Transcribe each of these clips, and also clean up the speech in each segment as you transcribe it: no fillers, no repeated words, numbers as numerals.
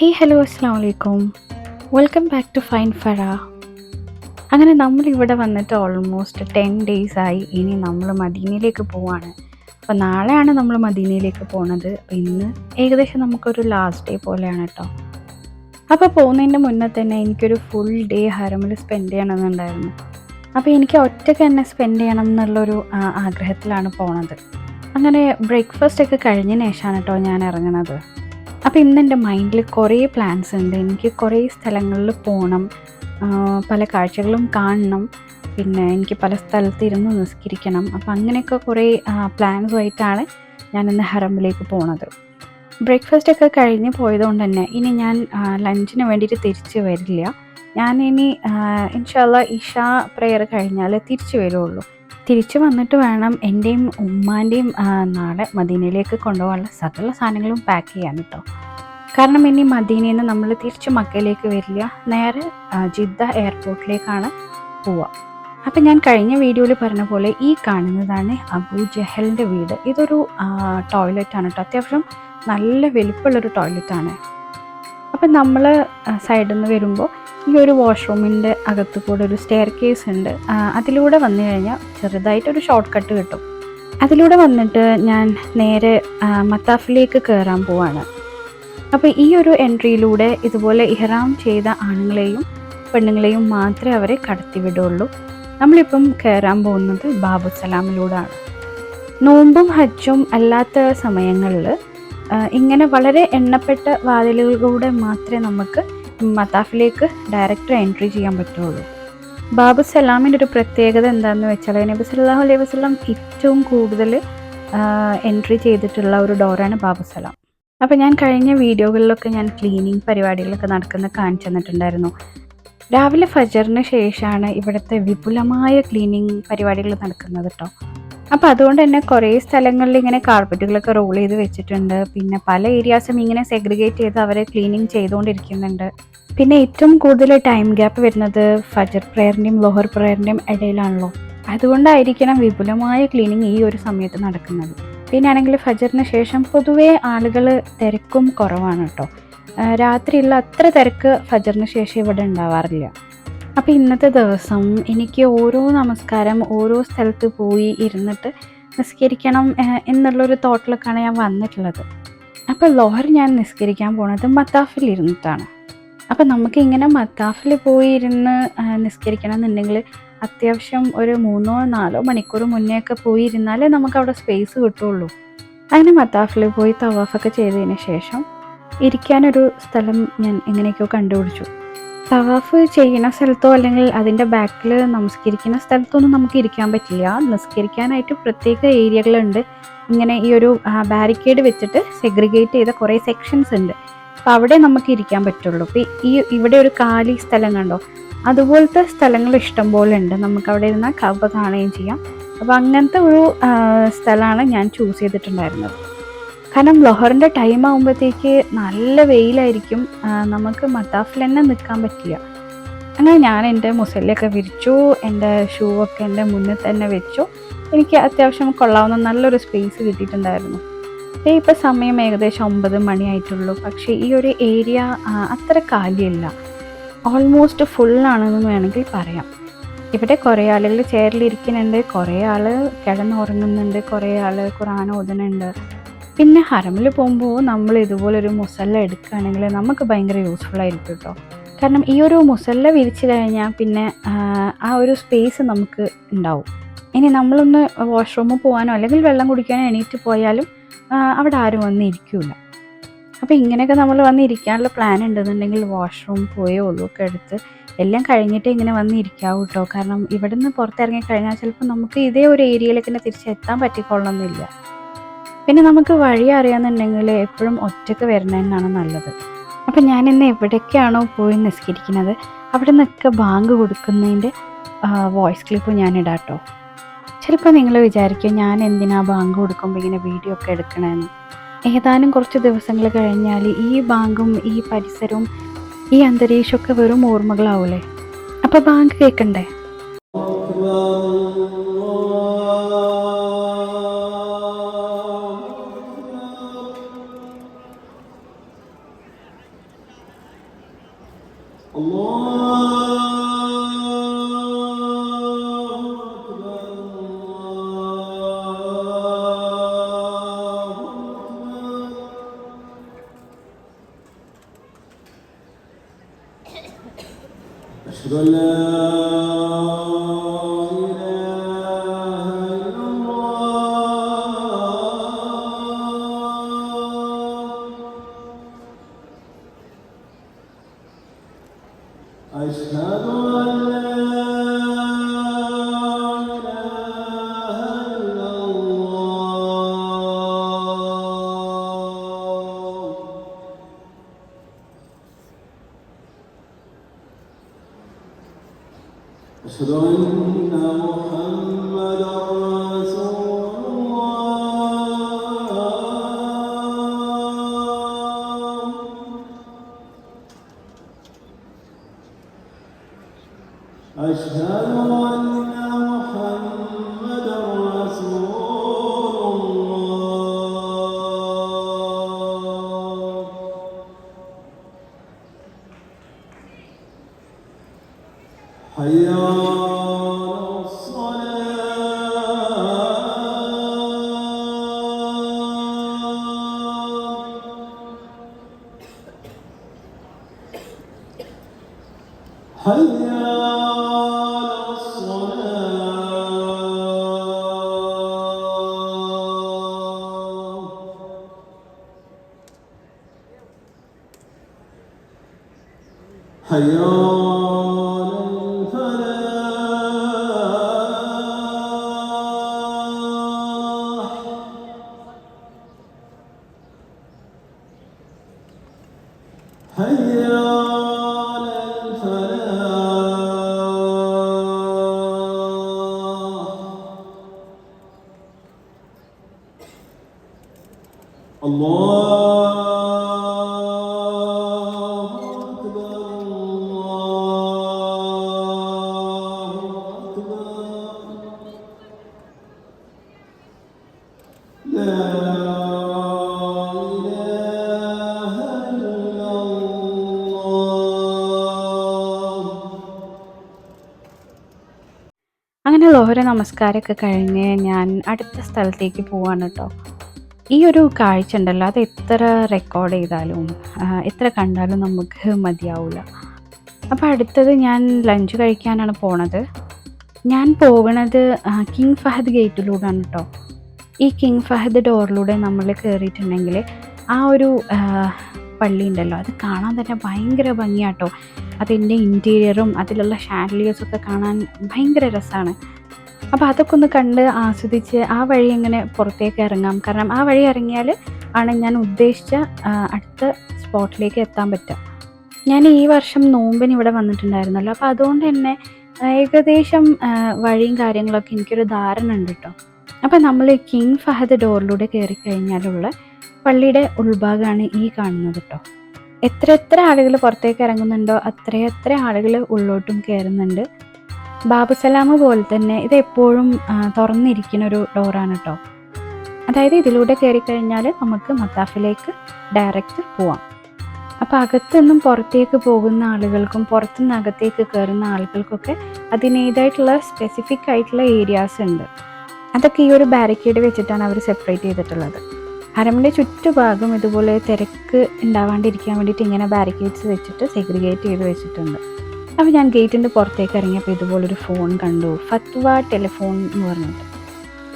Hello അസ്സാം വലൈക്കും. Welcome back to fine Farah. അങ്ങനെ നമ്മളിവിടെ വന്നിട്ട് ഓൾമോസ്റ്റ് 10 ഡേയ്സ് ആയി. ഇനി നമ്മൾ മദീനയിലേക്ക് പോവാണ്. അപ്പോൾ നാളെയാണ് നമ്മൾ മദീനയിലേക്ക് പോണത്. അപ്പോൾ ഇന്ന് ഏകദേശം നമുക്കൊരു ലാസ്റ്റ് ഡേ പോലെയാണ് കേട്ടോ. അപ്പോൾ പോകുന്നതിൻ്റെ മുന്നേ തന്നെ എനിക്കൊരു ഫുൾ ഡേ ഹറമിൽ സ്പെൻഡ് ചെയ്യണമെന്നുണ്ടായിരുന്നു. അപ്പോൾ എനിക്ക് ഒറ്റയ്ക്ക് തന്നെ സ്പെൻഡ് ചെയ്യണം എന്നുള്ളൊരു ആഗ്രഹത്തിലാണ് പോണത്. അങ്ങനെ ബ്രേക്ക്ഫാസ്റ്റ് ഒക്കെ കഴിഞ്ഞതിന് ശേഷമാണ് കേട്ടോ ഞാൻ ഇറങ്ങുന്നത്. അപ്പോൾ ഇന്ന് എൻ്റെ മൈൻഡിൽ കുറേ പ്ലാൻസ് ഉണ്ട്. എനിക്ക് കുറേ സ്ഥലങ്ങളിൽ പോകണം, പല കാഴ്ചകളും കാണണം, പിന്നെ എനിക്ക് പല സ്ഥലത്ത് ഇരുന്ന് നിസ്കരിക്കണം. അപ്പോൾ അങ്ങനെയൊക്കെ കുറേ പ്ലാൻസുമായിട്ടാണ് ഞാനിന്ന് ഹറമിലേക്ക് പോണത്. ബ്രേക്ക്ഫാസ്റ്റ് ഒക്കെ കഴിഞ്ഞ് പോയതുകൊണ്ട് തന്നെ ഇനി ഞാൻ ലഞ്ചിന് വേണ്ടിയിട്ട് തിരിച്ച് വരില്ല. ഞാനിനി ഇൻഷാ അല്ലാഹ് ഇഷാ പ്രെയർ കഴിഞ്ഞാൽ തിരിച്ച് വരുള്ളൂ. തിരിച്ച് വന്നിട്ട് വേണം എൻ്റെയും ഉമ്മാൻ്റെയും നാളെ മദീനയിലേക്ക് കൊണ്ടുപോകാനുള്ള സകല സാധനങ്ങളും പാക്ക് ചെയ്യാൻ കേട്ടോ. കാരണം ഇനി മദീനയിൽ നിന്ന് നമ്മൾ തിരിച്ച് മക്കയിലേക്ക് വരില്ല, നേരെ ജിദ്ദ എയർപോർട്ടിലേക്കാണ് പോവുക. അപ്പം ഞാൻ കഴിഞ്ഞ വീഡിയോയിൽ പറഞ്ഞ പോലെ ഈ കാണുന്നതാണ് അബൂ ജഹലിൻ്റെ വീട്. ഇതൊരു ടോയ്ലറ്റാണ് കേട്ടോ. അത്യാവശ്യം നല്ല വലിപ്പമുള്ളൊരു ടോയ്ലറ്റാണ്. അപ്പം നമ്മൾ സൈഡിൽ നിന്ന് വരുമ്പോൾ ഈ ഒരു വാഷ്റൂമിൻ്റെ അകത്ത് കൂടെ ഒരു സ്റ്റെയർ കേസ് ഉണ്ട്. അതിലൂടെ വന്നു കഴിഞ്ഞാൽ ചെറുതായിട്ടൊരു ഷോർട്ട് കട്ട് കിട്ടും. അതിലൂടെ വന്നിട്ട് ഞാൻ നേരെ മത്താഫിലേക്ക് കയറാൻ പോവാണ്. അപ്പോൾ ഈ ഒരു എൻട്രിയിലൂടെ ഇതുപോലെ ഇഹ്റാം ചെയ്ത ആണുങ്ങളെയും പെണ്ണുങ്ങളെയും മാത്രമേ അവരെ കടത്തിവിടുള്ളൂ. നമ്മളിപ്പം കയറാൻ പോകുന്നത് ബാബുസലാമിലൂടെയാണ്. നോമ്പും ഹജ്ജും അല്ലാത്ത സമയങ്ങളിൽ ഇങ്ങനെ വളരെ എണ്ണപ്പെട്ട വാതിലുകളിലൂടെ മാത്രമേ നമുക്ക് മത്താഫിലേക്ക് ഡയറക്റ്റ് എൻട്രി ചെയ്യാൻ പറ്റുള്ളൂ. ബാബുസലാമിൻ്റെ ഒരു പ്രത്യേകത എന്താണെന്ന് വെച്ചാൽ നബി സല്ലല്ലാഹു അലൈഹി വസല്ലം ഏറ്റവും കൂടുതൽ എൻട്രി ചെയ്തിട്ടുള്ള ഒരു ഡോറാണ് ബാബുസലാം. അപ്പോൾ ഞാൻ കഴിഞ്ഞ വീഡിയോകളിലൊക്കെ ഞാൻ ക്ലീനിങ് പരിപാടികളൊക്കെ നടക്കുന്ന കാണിച്ചു തന്നിട്ടുണ്ടായിരുന്നു. രാവിലെ ഫജറിന് ശേഷമാണ് ഇവിടുത്തെ വിപുലമായ ക്ലീനിങ് പരിപാടികൾ നടക്കുന്നത് കേട്ടോ. അപ്പോൾ അതുകൊണ്ട് തന്നെ കുറേ സ്ഥലങ്ങളിൽ ഇങ്ങനെ കാർപ്പറ്റുകളൊക്കെ റോൾ ചെയ്ത് വെച്ചിട്ടുണ്ട്. പിന്നെ പല ഏരിയാസും ഇങ്ങനെ സെഗ്രിഗേറ്റ് ചെയ്ത് അവർ ക്ലീനിങ് ചെയ്തുകൊണ്ടിരിക്കുന്നുണ്ട്. പിന്നെ ഏറ്റവും കൂടുതൽ ടൈം ഗ്യാപ്പ് വരുന്നത് ഫജർ പ്രെയറിൻ്റെയും ലോഹർ പ്രെയറിൻ്റെയും ഇടയിലാണല്ലോ. അതുകൊണ്ടായിരിക്കണം വിപുലമായ ക്ലീനിങ് ഈ ഒരു സമയത്ത് നടക്കുന്നത്. പിന്നെ ആണെങ്കിൽ ഫജറിന് ശേഷം പൊതുവേ ആളുകൾ തിരക്കും കുറവാണ് കേട്ടോ. രാത്രിയുള്ള അത്ര തിരക്ക് ഫജറിന് ശേഷം ഇവിടെ ഉണ്ടാവാറില്ല. അപ്പോൾ ഇന്നത്തെ ദിവസം എനിക്ക് ഓരോ നമസ്കാരം ഓരോ സ്ഥലത്ത് പോയി ഇരുന്നിട്ട് നിസ്കരിക്കണം എന്നുള്ളൊരു തോട്ടിലൊക്കെയാണ് ഞാൻ വന്നിട്ടുള്ളത്. അപ്പോൾ ലോഹർ ഞാൻ നിസ്കരിക്കാൻ പോണത് മത്താഫിൽ ഇരുന്നിട്ടാണ്. അപ്പോൾ നമുക്കിങ്ങനെ മത്താഫിൽ പോയി ഇരുന്ന് നിസ്കരിക്കണം എന്നുണ്ടെങ്കിൽ അത്യാവശ്യം ഒരു 3-4 മണിക്കൂർ മുന്നേ ഒക്കെ പോയി ഇരുന്നാലേ നമുക്കവിടെ സ്പേസ് കിട്ടുള്ളൂ. അങ്ങനെ മത്താഫിൽ പോയി തവാഫൊക്കെ ചെയ്തതിന് ശേഷം ഇരിക്കാനൊരു സ്ഥലം ഞാൻ എങ്ങനെയൊക്കെയോ കണ്ടുപിടിച്ചു. തവാഫ് ചെയ്യുന്ന സ്ഥലത്തോ അല്ലെങ്കിൽ അതിൻ്റെ ബാക്കിൽ നമസ്കരിക്കുന്ന സ്ഥലത്തൊന്നും നമുക്ക് ഇരിക്കാൻ പറ്റില്ല. നിസ്കരിക്കാനായിട്ട് പ്രത്യേക ഏരിയകളുണ്ട്. ഇങ്ങനെ ഈ ഒരു ബാരിക്കേഡ് വെച്ചിട്ട് സെഗ്രിഗേറ്റ് ചെയ്ത കുറേ സെക്ഷൻസ് ഉണ്ട്. അപ്പോൾ അവിടെ നമുക്ക് ഇരിക്കാൻ പറ്റുള്ളൂ. ഇപ്പോൾ ഇവിടെ ഒരു കാലി സ്ഥലം കണ്ടോ, അതുപോലത്തെ സ്ഥലങ്ങൾ ഇഷ്ടം പോലെ ഉണ്ട്. നമുക്ക് അവിടെ ഇരുന്നാൽ കഅബ കാണുകയും ചെയ്യാം. അപ്പോൾ അങ്ങനത്തെ ഒരു സ്ഥലമാണ് ഞാൻ ചൂസ് ചെയ്തിട്ടുണ്ടായിരുന്നത്. കാരണം ലൊഹറിൻ്റെ ടൈം ആകുമ്പോഴത്തേക്ക് നല്ല വെയിലായിരിക്കും, നമുക്ക് മത്താഫിൽ തന്നെ നിൽക്കാൻ പറ്റില്ല. അങ്ങനെ ഞാൻ എൻ്റെ മുസല്ലയൊക്കെ വിരിച്ചു, എൻ്റെ ഷൂ ഒക്കെ എൻ്റെ മുന്നിൽ തന്നെ വെച്ചു. എനിക്ക് അത്യാവശ്യം കൊള്ളാവുന്ന നല്ലൊരു സ്പേസ് കിട്ടിയിട്ടുണ്ടായിരുന്നു. ഇപ്പോൾ സമയം ഏകദേശം 9 മണിയായിട്ടുള്ളൂ. പക്ഷേ ഈ ഒരു ഏരിയ അത്ര കാലിയല്ല, ഓൾമോസ്റ്റ് ഫുള്ളാണെന്ന് വേണമെങ്കിൽ പറയാം. ഇവിടെ കുറേ ആളുകൾ ചെയറിലിരിക്കുന്നുണ്ട്, കുറേ ആൾ കിടന്നുറങ്ങുന്നുണ്ട്, കുറേ ആൾ ഖുർആൻ ഓതുന്നുണ്ട്. പിന്നെ ഹറമിൽ പോകുമ്പോൾ നമ്മൾ ഇതുപോലൊരു മുസല്ല എടുക്കുകയാണെങ്കിൽ നമുക്ക് ഭയങ്കര യൂസ്ഫുൾ ആയിരിക്കും കേട്ടോ. കാരണം ഈ ഒരു മുസല്ല വിരിച്ചു കഴിഞ്ഞാൽ പിന്നെ ആ ഒരു സ്പേസ് നമുക്ക് ഉണ്ടാവും. ഇനി നമ്മളൊന്ന് വാഷ്റൂമിൽ പോകാനോ അല്ലെങ്കിൽ വെള്ളം കുടിക്കാനോ എണീറ്റ് പോയാലും അവിടെ ആരും വന്ന് ഇരിക്കില്ല. അപ്പോൾ ഇങ്ങനെയൊക്കെ നമ്മൾ വന്ന് ഇരിക്കാനുള്ള പ്ലാൻ ഉണ്ടെന്നുണ്ടെങ്കിൽ വാഷ്റൂം പോയേ ഉള്ളൂ എടുത്ത് എല്ലാം കഴിഞ്ഞിട്ട് ഇങ്ങനെ വന്ന് ഇരിക്കാവൂ കേട്ടോ. കാരണം ഇവിടെ നിന്ന് പുറത്തിറങ്ങി കഴിഞ്ഞാൽ ചിലപ്പോൾ നമുക്ക് ഇതേ ഒരു ഏരിയയിലേക്ക് തന്നെ തിരിച്ചെത്താൻ പറ്റിക്കൊള്ളണമെന്നില്ല. പിന്നെ നമുക്ക് വഴി അറിയാമെന്നുണ്ടെങ്കിൽ എപ്പോഴും ഒറ്റയ്ക്ക് വരുന്നതന്നാണ് നല്ലത്. അപ്പം ഞാനിന്ന് എവിടേക്കാണോ പോയി നിസ്കരിക്കുന്നത് അവിടെ നിന്നൊക്കെ ബാങ്ക് കൊടുക്കുന്നതിൻ്റെ വോയിസ് ക്ലിപ്പ് ഞാൻ ഇടാം കേട്ടോ. ചിലപ്പോൾ നിങ്ങൾ വിചാരിക്കും ഞാൻ എന്തിനാ ബാങ്ക് കൊടുക്കുമ്പോൾ ഇങ്ങനെ വീഡിയോ ഒക്കെ എടുക്കണമെന്ന്. ഏതാനും കുറച്ച് ദിവസങ്ങൾ കഴിഞ്ഞാൽ ഈ ബാങ്കും ഈ പരിസരവും ഈ അന്തരീക്ഷമൊക്കെ വെറും ഓർമ്മകളാവൂലേ. അപ്പോൾ ബാങ്ക് കേൾക്കണ്ടേ? أشهد أن لا إله إلا الله أشهد أن لا إله إلا الله أشهد أن محمدا رسول الله أشهد أن محمدا رسول الله حي على حي على الصلاة حي على الفلاح حي على الفلاح الله أكبر الله أكبر لا إله إلا الله. അങ്ങനെ ലോഹര നമസ്കാരമൊക്കെ കഴിഞ്ഞ് ഞാൻ അടുത്ത സ്ഥലത്തേക്ക് പോവാണ് കേട്ടോ. ഈ ഒരു കാഴ്ച ഉണ്ടല്ലോ, അത് എത്ര റെക്കോർഡ് ചെയ്താലും എത്ര കണ്ടാലും നമുക്ക് മതിയാവില്ല. അപ്പോൾ അടുത്തത് ഞാൻ ലഞ്ച് കഴിക്കാനാണ് പോണത്. ഞാൻ പോകണത് കിങ് ഫഹദ് ഗേറ്റിലൂടെയാണ് കേട്ടോ. ഈ കിങ് ഫഹദ് ഡോറിലൂടെ നമ്മൾ കയറിയിട്ടുണ്ടെങ്കിൽ ആ ഒരു പള്ളി ഉണ്ടല്ലോ, അത് കാണാൻ തന്നെ ഭയങ്കര ഭംഗിയാട്ടോ. അതിൻ്റെ ഇൻറ്റീരിയറും അതിലുള്ള ഷാൻഡിലിയേഴ്സൊക്കെ കാണാൻ ഭയങ്കര രസമാണ്. അപ്പോൾ അതൊക്കെ ഒന്ന് കണ്ട് ആസ്വദിച്ച് ആ വഴി എങ്ങനെ പുറത്തേക്ക് ഇറങ്ങാം. കാരണം ആ വഴി ഇറങ്ങിയാൽ ആണ് ഞാൻ ഉദ്ദേശിച്ച അടുത്ത സ്പോട്ടിലേക്ക് എത്താൻ പറ്റുക. ഞാൻ ഈ വർഷം നോമ്പിന് ഇവിടെ വന്നിട്ടുണ്ടായിരുന്നല്ലോ, അപ്പോൾ അതുകൊണ്ട് തന്നെ ഏകദേശം വഴിയും കാര്യങ്ങളൊക്കെ എനിക്കൊരു ധാരണ ഉണ്ട് കേട്ടോ. അപ്പോൾ നമ്മൾ കിങ് ഫഹദ് ഡോറിലൂടെ കയറി കഴിഞ്ഞാലുള്ള പള്ളിയുടെ ഉൾഭാഗമാണ് ഈ കാണുന്നത് കേട്ടോ. എത്ര ആളുകൾ പുറത്തേക്ക് ഇറങ്ങുന്നുണ്ടോ അത്ര ആളുകൾ ഉള്ളോട്ടും കയറുന്നുണ്ട്. ബാബുസലാമ് പോലെ തന്നെ ഇത് എപ്പോഴും തുറന്നിരിക്കുന്ന ഒരു ഡോറാണ് കേട്ടോ. അതായത് ഇതിലൂടെ കയറി കഴിഞ്ഞാൽ നമുക്ക് മത്താഫിലേക്ക് ഡയറക്റ്റ് പോവാം. അപ്പോൾ അകത്തുനിന്നും പുറത്തേക്ക് പോകുന്ന ആളുകൾക്കും പുറത്തുനിന്ന് അകത്തേക്ക് കയറുന്ന ആളുകൾക്കൊക്കെ അതിനേതായിട്ടുള്ള സ്പെസിഫിക് ആയിട്ടുള്ള ഏരിയാസ് ഉണ്ട്. അതൊക്കെ ഈ ഒരു ബാരിക്കേഡ് വെച്ചിട്ടാണ് അവർ സെപ്പറേറ്റ് ചെയ്തിട്ടുള്ളത്. ഹറമിൻ്റെ ചുറ്റുഭാഗം ഇതുപോലെ തിരക്ക് ഉണ്ടാവാണ്ടിരിക്കാൻ വേണ്ടിയിട്ട് ഇങ്ങനെ ബാരിക്കേഡ്സ് വെച്ചിട്ട് സെഗ്രിഗേറ്റ് ചെയ്ത് വെച്ചിട്ടുണ്ട്. അപ്പോൾ ഞാൻ ഗേറ്റിൻ്റെ പുറത്തേക്ക് ഇറങ്ങിയപ്പോൾ ഇതുപോലൊരു ഫോൺ കണ്ടു, ഫത്വ ടെലിഫോൺ എന്ന് പറഞ്ഞിട്ട്.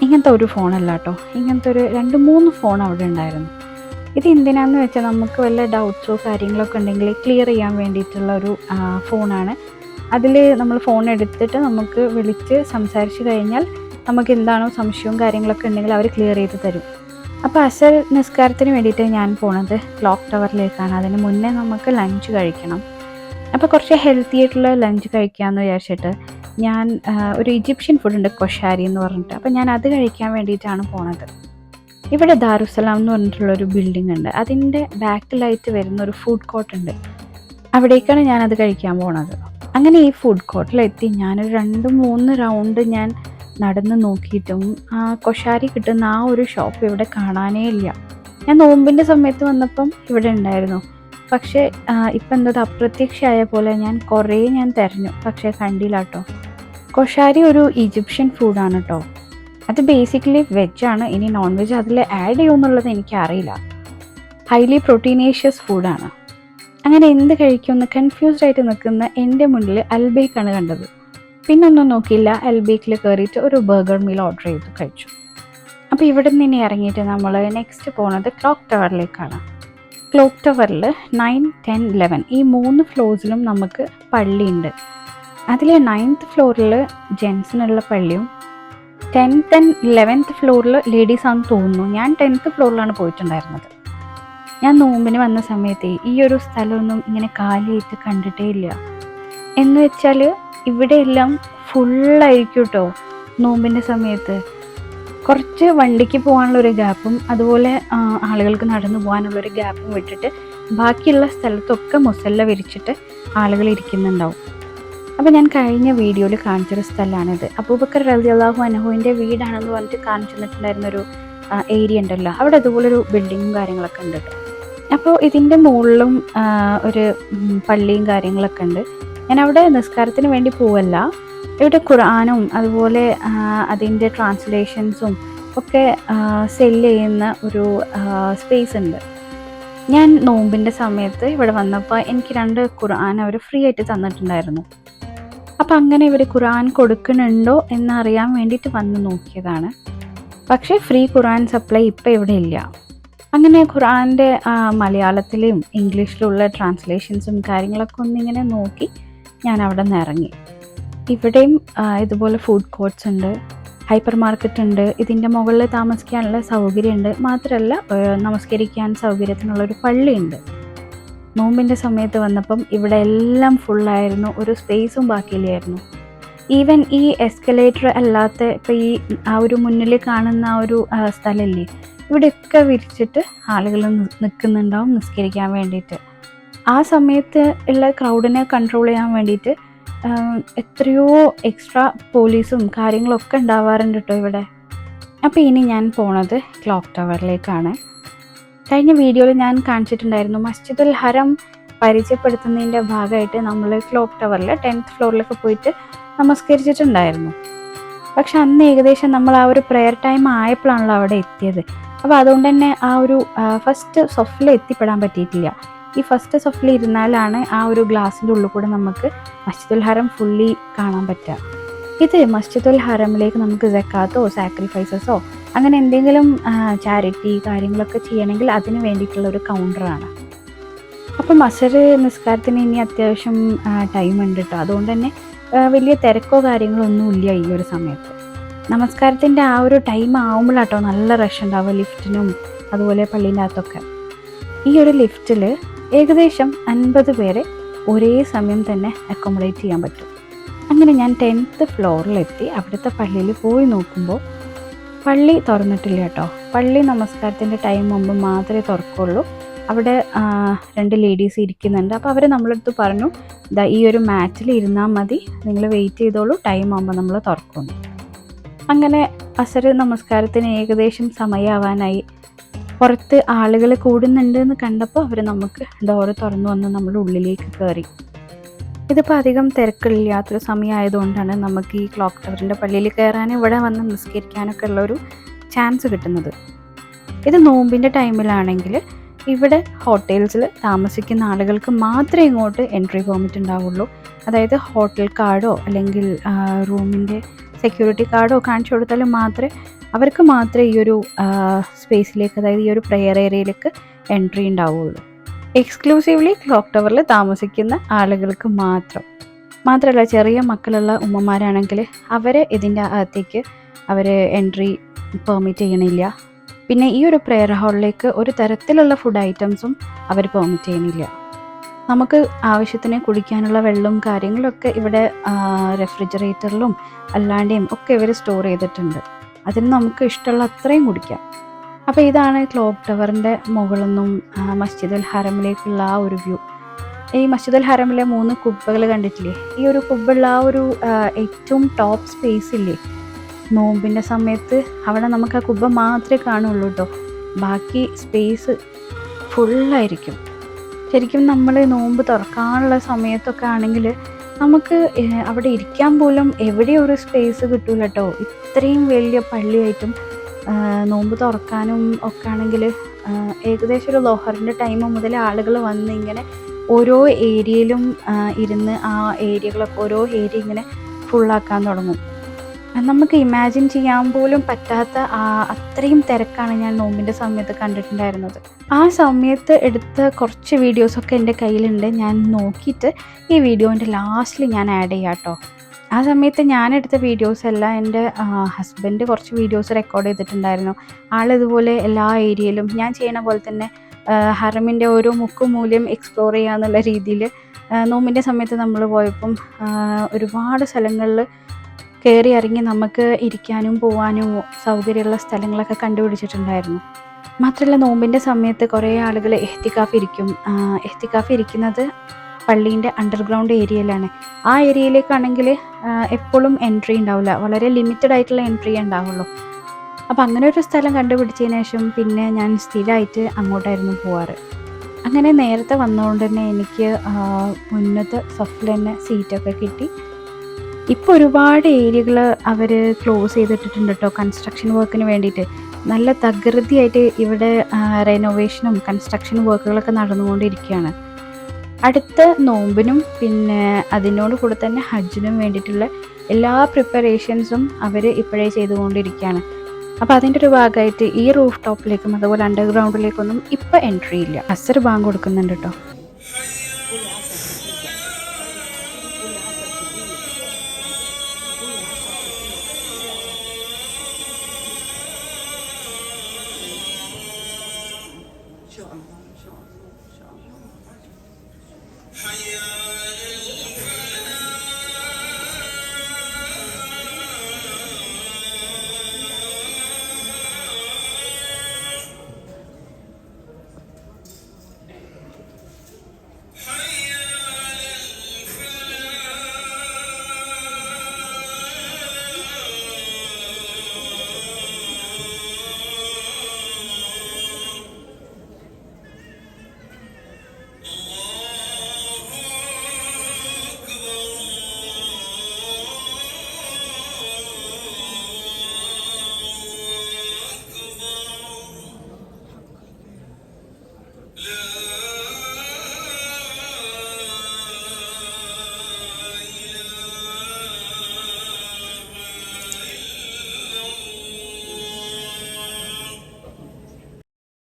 ഇങ്ങനത്തെ ഒരു ഫോണല്ല കേട്ടോ, ഇങ്ങനത്തെ ഒരു 2-3 ഫോൺ അവിടെ ഉണ്ടായിരുന്നു. ഇത് എന്തിനാന്ന് വെച്ചാൽ നമുക്ക് വല്ല ഡൗട്ട്സോ കാര്യങ്ങളൊക്കെ ഉണ്ടെങ്കിൽ ക്ലിയർ ചെയ്യാൻ വേണ്ടിയിട്ടുള്ള ഒരു ഫോണാണ്. അതിൽ നമ്മൾ ഫോൺ എടുത്തിട്ട് നമുക്ക് വിളിച്ച് സംസാരിച്ച് കഴിഞ്ഞാൽ നമുക്ക് എന്താണോ സംശയവും കാര്യങ്ങളൊക്കെ ഉണ്ടെങ്കിൽ അവർ ക്ലിയർ ചെയ്ത് തരും. അപ്പോൾ അസർ നിസ്കാരത്തിന് വേണ്ടിയിട്ട് ഞാൻ പോണത് ക്ലോക്ക് ടവറിലേക്കാണ്. അതിന് മുന്നേ നമുക്ക് ലഞ്ച് കഴിക്കണം. അപ്പോൾ കുറച്ച് ഹെൽത്തി ആയിട്ടുള്ള ലഞ്ച് കഴിക്കാമെന്ന് വിചാരിച്ചിട്ട് ഞാൻ ഒരു ഈജിപ്ഷ്യൻ ഫുഡുണ്ട് കൊഷാരി എന്ന് പറഞ്ഞിട്ട്, അപ്പോൾ ഞാൻ അത് കഴിക്കാൻ വേണ്ടിയിട്ടാണ് പോണത്. ഇവിടെ ദാറുസലാം എന്ന് പറഞ്ഞിട്ടുള്ളൊരു ബിൽഡിംഗ് ഉണ്ട്, അതിൻ്റെ ബാക്കിലായിട്ട് വരുന്ന ഒരു ഫുഡ് കോർട്ട് ഉണ്ട്. അവിടേക്കാണ് ഞാനത് കഴിക്കാൻ പോണത്. അങ്ങനെ ഈ ഫുഡ് കോർട്ടിലെത്തി ഞാനൊരു 2-3 റൗണ്ട് ഞാൻ നടന്ന് നോക്കിയിട്ടും ആ കൊഷാരി കിട്ടുന്ന ആ ഒരു ഷോപ്പ് ഇവിടെ കാണാനേ ഇല്ല. ഞാൻ നോമ്പിൻ്റെ സമയത്ത് വന്നപ്പം ഇവിടെ ഉണ്ടായിരുന്നു. പക്ഷേ ഇപ്പം എന്തോ അപ്രത്യക്ഷമായ പോലെ ഞാൻ തിരഞ്ഞു, പക്ഷേ കണ്ടില്ല കേട്ടോ. കൊഷാരി ഒരു ഈജിപ്ഷ്യൻ ഫുഡാണ് കേട്ടോ. അത് ബേസിക്കലി വെജാണ്. ഇനി നോൺ വെജ് അതിൽ ആഡ് ചെയ്യുമെന്നുള്ളത് എനിക്കറിയില്ല. ഹൈലി പ്രോട്ടീനേഷ്യസ് ഫുഡാണ്. അങ്ങനെ എന്ത് കഴിക്കുമെന്ന് കൺഫ്യൂസ്ഡ് ആയിട്ട് നിൽക്കുന്ന എൻ്റെ മുന്നിൽ അൽബേക്കാണ് കണ്ടത്. പിന്നൊന്നും നോക്കിയില്ല, അൽബേക്കിൽ കയറിയിട്ട് ഒരു ബർഗർ മീൽ ഓർഡർ ചെയ്ത് കഴിച്ചു. അപ്പോൾ ഇവിടെ നിന്ന് ഇറങ്ങിയിട്ട് നമ്മൾ നെക്സ്റ്റ് പോകുന്നത് ക്ലോക്ക് ടവറിലേക്കാണ്. ക്ലോക്ക് ടവറിൽ 9, 10, 11 ഈ 3 ഫ്ലോർസിലും നമുക്ക് പള്ളിയുണ്ട്. അതിൽ 9th ഫ്ലോറിൽ ജെൻസിനുള്ള പള്ളിയും 10th and 11th ഫ്ലോറിൽ ലേഡീസാണെന്ന് തോന്നുന്നു. ഞാൻ 10th ഫ്ലോറിലാണ് പോയിട്ടുണ്ടായിരുന്നത്. ഞാൻ നോമ്പിന് വന്ന സമയത്ത് ഈ ഒരു സ്ഥലമൊന്നും ഇങ്ങനെ കാലിയായിട്ട് കണ്ടിട്ടേ ഇല്ല. എന്ന് വെച്ചാൽ ഇവിടെയെല്ലാം ഫുള്ളായിരിക്കും കേട്ടോ നോമ്പിൻ്റെ സമയത്ത്. കുറച്ച് വണ്ടിക്ക് പോകാനുള്ളൊരു ഗ്യാപ്പും അതുപോലെ ആളുകൾക്ക് നടന്നു പോകാനുള്ളൊരു ഗ്യാപ്പും വിട്ടിട്ട് ബാക്കിയുള്ള സ്ഥലത്തൊക്കെ മുസല്ല വിരിച്ചിട്ട് ആളുകൾ ഇരിക്കുന്നുണ്ടാവും. അപ്പോൾ ഞാൻ കഴിഞ്ഞ വീഡിയോയിൽ കാണിച്ചൊരു സ്ഥലമാണിത്. അബൂബക്കർ റളിയല്ലാഹു അൻഹുവിൻ്റെ വീടാണെന്ന് പറഞ്ഞിട്ട് കാണിച്ചു തന്നിട്ടുണ്ടായിരുന്നൊരു ഏരിയ ഉണ്ടല്ലോ, അവിടെ അതുപോലൊരു ബിൽഡിങ്ങും കാര്യങ്ങളൊക്കെ ഉണ്ട് കേട്ടോ. അപ്പോൾ ഇതിൻ്റെ മുകളിലും ഒരു പള്ളിയും കാര്യങ്ങളൊക്കെ ഉണ്ട്. ഞാൻ അവിടെ നിസ്കാരത്തിന് വേണ്ടി പോവല്ല, ഇവിടെ ഖുർആനും അതുപോലെ അതിൻ്റെ ട്രാൻസ്ലേഷൻസും ഒക്കെ സെല്ല് ചെയ്യുന്ന ഒരു സ്പേസ് ഉണ്ട്. ഞാൻ നോമ്പിൻ്റെ സമയത്ത് ഇവിടെ വന്നപ്പോൾ എനിക്ക് 2 ഖുർആൻ അവർ ഫ്രീ ആയിട്ട് തന്നിട്ടുണ്ടായിരുന്നു. അപ്പം അങ്ങനെ ഇവർ ഖുർആൻ കൊടുക്കുന്നുണ്ടോ എന്നറിയാൻ വേണ്ടിയിട്ട് വന്ന് നോക്കിയതാണ്. പക്ഷേ ഫ്രീ ഖുർആൻ സപ്ലൈ ഇപ്പം ഇവിടെ ഇല്ല. അങ്ങനെ ഖുർആൻ്റെ മലയാളത്തിലും ഇംഗ്ലീഷിലുള്ള ട്രാൻസ്ലേഷൻസും കാര്യങ്ങളൊക്കെ ഒന്നിങ്ങനെ നോക്കി ഞാൻ അവിടെ നിന്ന് ഇറങ്ങി. ഇവിടെയും ഇതുപോലെ ഫുഡ് കോർട്ട്സ് ഉണ്ട്, ഹൈപ്പർ മാർക്കറ്റ് ഉണ്ട്, ഇതിൻ്റെ മുകളിൽ താമസിക്കാനുള്ള സൗകര്യമുണ്ട്. മാത്രമല്ല നമസ്കരിക്കാൻ സൗകര്യത്തിനുള്ളൊരു പള്ളിയുണ്ട്. നോമ്പിൻ്റെ സമയത്ത് വന്നപ്പം ഇവിടെ എല്ലാം ഫുള്ളായിരുന്നു, ഒരു സ്പേസും ബാക്കിയില്ലായിരുന്നു. ഈവൻ ഈ എസ്കലേറ്റർ അല്ലാത്ത ഇപ്പോൾ ഈ ഒരു മുന്നിൽ കാണുന്ന ഒരു സ്ഥലമില്ലേ, ഇവിടെയൊക്കെ വിരിച്ചിട്ട് ആളുകൾ നിൽക്കുന്നുണ്ടാവും നിസ്കരിക്കാൻ വേണ്ടിയിട്ട്. ആ സമയത്ത് ഉള്ള ക്രൗഡിനെ കൺട്രോൾ ചെയ്യാൻ വേണ്ടിയിട്ട് എത്രയോ എക്സ്ട്രാ പോലീസും കാര്യങ്ങളൊക്കെ ഉണ്ടാവാറുണ്ട് കേട്ടോ ഇവിടെ. അപ്പോൾ ഇനി ഞാൻ പോണത് ക്ലോക്ക് ടവറിലേക്കാണ്. കഴിഞ്ഞ വീഡിയോയിൽ ഞാൻ കാണിച്ചിട്ടുണ്ടായിരുന്നു, മസ്ജിദുൽ ഹറം പരിചയപ്പെടുത്തുന്നതിൻ്റെ ഭാഗമായിട്ട് നമ്മൾ ക്ലോക്ക് ടവറിൽ 10th ഫ്ലോറിലൊക്കെ പോയിട്ട് നമസ്കരിച്ചിട്ടുണ്ടായിരുന്നു. പക്ഷെ അന്ന് ഏകദേശം നമ്മൾ ആ ഒരു പ്രെയർ ടൈം ആയപ്പോഴാണല്ലോ അവിടെ എത്തിയത്. അപ്പോൾ അതുകൊണ്ട് തന്നെ ആ ഒരു ഫസ്റ്റ് സൊഫിൽ എത്തിപ്പെടാൻ പറ്റിയിട്ടില്ല. ഈ ഫസ്റ്റ് സൊഫിൽ ഇരുന്നാലാണ് ആ ഒരു ഗ്ലാസിൻ്റെ ഉള്ളിൽ കൂടെ നമുക്ക് മസ്ജിദുൽ ഹറം ഫുള്ളി കാണാൻ പറ്റുക. ഇത് മസ്ജിദുൽ ഹറമിലേക്ക് നമുക്ക് സക്കാത്തോ സാക്രിഫൈസസോ അങ്ങനെ എന്തെങ്കിലും ചാരിറ്റി കാര്യങ്ങളൊക്കെ ചെയ്യണമെങ്കിൽ അതിന് വേണ്ടിയിട്ടുള്ള ഒരു കൗണ്ടറാണ്. അപ്പം അസർ നിസ്കാരത്തിന് ഇനി അത്യാവശ്യം ടൈം ഉണ്ട് കേട്ടോ. അതുകൊണ്ട് തന്നെ വലിയ തിരക്കോ കാര്യങ്ങളോ ഒന്നുമില്ല ഈ ഒരു സമയത്ത്. നമസ്കാരത്തിൻ്റെ ആ ഒരു ടൈം ആകുമ്പോഴാട്ടോ നല്ല റഷ് ഉണ്ടാവുക ലിഫ്റ്റിനും അതുപോലെ പള്ളീൻ്റെ അകത്തൊക്കെ. ഈ ഒരു ലിഫ്റ്റിൽ ഏകദേശം 50 പേരെ ഒരേ സമയം തന്നെ അക്കോമഡേറ്റ് ചെയ്യാൻ പറ്റും. അങ്ങനെ ഞാൻ 10th ഫ്ലോറിലെത്തി. അവിടുത്തെ പള്ളിയിൽ പോയി നോക്കുമ്പോൾ പള്ളി തുറന്നിട്ടില്ല കേട്ടോ. പള്ളി നമസ്കാരത്തിൻ്റെ ടൈം മുമ്പ് മാത്രമേ തുറക്കുള്ളൂ. അവിടെ 2 ലേഡീസ് ഇരിക്കുന്നുണ്ട്. അപ്പോൾ അവർ നമ്മളടുത്ത് പറഞ്ഞു, ഈ ഒരു മാറ്റിൽ ഇരുന്നാൽ മതി, നിങ്ങൾ വെയിറ്റ് ചെയ്തോളൂ, ടൈം ആകുമ്പോൾ നമ്മൾ തുറക്കുന്നു. അങ്ങനെ അസർ നമസ്കാരത്തിന് ഏകദേശം സമയമാവാനായി. പുറത്ത് ആളുകൾ കൂടുന്നുണ്ട് എന്ന് കണ്ടപ്പോൾ അവർ നമുക്ക് ഡോറ് തുറന്നു വന്ന് നമ്മൾ ഉള്ളിലേക്ക് കയറി. ഇതിപ്പോൾ അധികം തിരക്കില്ലാത്തൊരു സമയമായതുകൊണ്ടാണ് നമുക്ക് ഈ ക്ലോക്ക് ടവറിൻ്റെ പള്ളിയിൽ കയറാനും ഇവിടെ വന്ന് നിസ്കരിക്കാനൊക്കെ ഉള്ളൊരു ചാൻസ് കിട്ടുന്നത്. ഇത് നോമ്പിൻ്റെ ടൈമിലാണെങ്കിൽ ഇവിടെ ഹോട്ടൽസിൽ താമസിക്കുന്ന ആളുകൾക്ക് മാത്രമേ ഇങ്ങോട്ട് എൻട്രി പെർമിറ്റ് ഉണ്ടാവുള്ളൂ. അതായത് ഹോട്ടൽ കാർഡോ അല്ലെങ്കിൽ റൂമിൻ്റെ സെക്യൂരിറ്റി കാർഡോ കാണിച്ചു കൊടുത്താൽ അവർക്ക് മാത്രമേ ഈ ഒരു സ്പേസിലേക്ക്, അതായത് ഈ ഒരു പ്രെയർ ഏരിയയിലേക്ക് എൻട്രി ഉണ്ടാവുള്ളൂ. എക്സ്ക്ലൂസീവ്ലി ക്ലോക്ക് ടവറിൽ താമസിക്കുന്ന ആളുകൾക്ക് മാത്രമല്ല ചെറിയ മക്കളുള്ള ഉമ്മമാരാണെങ്കിൽ അവരെ ഇതിൻ്റെ അകത്തേക്ക് എൻട്രി പെർമിറ്റ് ചെയ്യണില്ല. പിന്നെ ഈ ഒരു പ്രെയർ ഹാളിലേക്ക് ഒരു തരത്തിലുള്ള ഫുഡ് ഐറ്റംസും അവർ പെർമിറ്റ് ചെയ്യണില്ല. നമുക്ക് ആവശ്യത്തിന് കുടിക്കാനുള്ള വെള്ളവും കാര്യങ്ങളൊക്കെ ഇവിടെ റെഫ്രിജറേറ്ററിലും അല്ലാണ്ടെയും ഒക്കെ ഇവർ സ്റ്റോർ ചെയ്തിട്ടുണ്ട്. അതിന് നമുക്ക് ഇഷ്ടമുള്ള അത്രയും കുടിക്കാം. അപ്പോൾ ഇതാണ് ക്ലോക്ക് ടവറിൻ്റെ മുകളിൽ നിന്നും മസ്ജിദുൽ ഹറമിലേക്കുള്ള ആ ഒരു വ്യൂ. ഈ മസ്ജിദുൽ ഹറമിലെ 3 കുബ്ബകൾ കണ്ടിട്ടില്ലേ? ഈ ഒരു കുബ്ബുള്ള ആ ഒരു ഏറ്റവും ടോപ്പ് സ്പേസ് ഇല്ലേ, നോമ്പിൻ്റെ സമയത്ത് അവിടെ നമുക്ക് ആ കുബ്ബ മാത്രമേ കാണുള്ളൂ കേട്ടോ. ബാക്കി സ്പേസ് ഫുള്ളായിരിക്കും. ശരിക്കും നമ്മൾ നോമ്പ് തുറക്കാനുള്ള സമയത്തൊക്കെ ആണെങ്കിൽ നമുക്ക് അവിടെ ഇരിക്കാൻ പോലും എവിടെയും ഒരു സ്പേസ് കിട്ടൂല കേട്ടോ. ഇത്രയും വലിയ പള്ളിയായിട്ടും നോമ്പ് തുറക്കാനും ഒക്കെ ആണെങ്കിൽ ഏകദേശം ഒരു ലൊഹറിൻ്റെ ടൈം മുതൽ ആളുകൾ വന്ന് ഇങ്ങനെ ഓരോ ഏരിയയിലും ഇരുന്ന് ആ ഏരിയകളൊക്കെ ഓരോ ഏരിയ ഇങ്ങനെ ഫുള്ളാക്കാൻ തുടങ്ങും. നമുക്ക് ഇമാജിൻ ചെയ്യാൻ പോലും പറ്റാത്ത അത്രയും തിരക്കാണ് ഞാൻ നോമ്പിൻ്റെ സമയത്ത് കണ്ടിട്ടുണ്ടായിരുന്നത്. ആ സമയത്ത് എടുത്ത കുറച്ച് വീഡിയോസൊക്കെ എൻ്റെ കയ്യിലുണ്ട്. ഞാൻ നോക്കിയിട്ട് ഈ വീഡിയോൻ്റെ ലാസ്റ്റിൽ ഞാൻ ആഡ് ചെയ്യാം കേട്ടോ. ആ സമയത്ത് ഞാനെടുത്ത വീഡിയോസ് എല്ലാം എൻ്റെ ഹസ്ബൻഡ് കുറച്ച് വീഡിയോസ് റെക്കോർഡ് ചെയ്തിട്ടുണ്ടായിരുന്നു. ആളിതുപോലെ എല്ലാ ഏരിയയിലും ഞാൻ ചെയ്യണ പോലെ തന്നെ ഹറമിൻ്റെ ഓരോ മുക്കും മൂലയും എക്സ്പ്ലോർ ചെയ്യാന്നുള്ള രീതിയിൽ നോമ്പിൻ്റെ സമയത്ത് നമ്മൾ പോയപ്പം ഒരുപാട് സ്ഥലങ്ങളിൽ കയറി ഇറങ്ങി നമുക്ക് ഇരിക്കാനും പോകാനും സൗകര്യമുള്ള സ്ഥലങ്ങളൊക്കെ കണ്ടുപിടിച്ചിട്ടുണ്ടായിരുന്നു. മാത്രമല്ല നോമ്പിൻ്റെ സമയത്ത് കുറേ ആളുകൾ എഹ്തികാഫ് ഇരിക്കും. എഹ്തികാഫ് ഇരിക്കുന്നത് പള്ളീൻ്റെ അണ്ടർഗ്രൗണ്ട് ഏരിയയിലാണ്. ആ ഏരിയയിലേക്കാണെങ്കിൽ എപ്പോഴും എൻട്രി ഉണ്ടാവില്ല, വളരെ ലിമിറ്റഡ് ആയിട്ടുള്ള എൻട്രി ഉണ്ടാവുള്ളൂ. അപ്പോൾ അങ്ങനെ ഒരു സ്ഥലം കണ്ടുപിടിച്ചതിന് ശേഷം പിന്നെ ഞാൻ സ്ഥിരമായിട്ട് അങ്ങോട്ടായിരുന്നു പോവാറ്. അങ്ങനെ നേരത്തെ വന്നതുകൊണ്ട് തന്നെ എനിക്ക് മുന്നത്തെ സഫിൽ തന്നെ സീറ്റൊക്കെ കിട്ടി. ഇപ്പോൾ ഒരുപാട് ഏരിയകൾ അവർ ക്ലോസ് ചെയ്തിട്ടിട്ടുണ്ട് കേട്ടോ കൺസ്ട്രക്ഷൻ വർക്കിന് വേണ്ടിയിട്ട്. നല്ല തകൃതിയായിട്ട് ഇവിടെ റെനോവേഷനും കൺസ്ട്രക്ഷൻ വർക്കുകളൊക്കെ നടന്നുകൊണ്ടിരിക്കുകയാണ്. അടുത്ത നോമ്പിനും പിന്നെ അതിനോട് കൂടെ തന്നെ ഹജ്ജിനും വേണ്ടിയിട്ടുള്ള എല്ലാ പ്രിപ്പറേഷൻസും അവർ ഇപ്പോഴേ ചെയ്തുകൊണ്ടിരിക്കുകയാണ്. അപ്പോൾ അതിൻ്റെ ഒരു ഭാഗമായിട്ട് ഈ റൂഫ് ടോപ്പിലേക്കും അതുപോലെ അണ്ടർഗ്രൗണ്ടിലേക്കൊന്നും ഇപ്പോൾ എൻട്രി ഇല്ല. അസർ ബാങ്ക് കൊടുക്കുന്നുണ്ട് കേട്ടോ.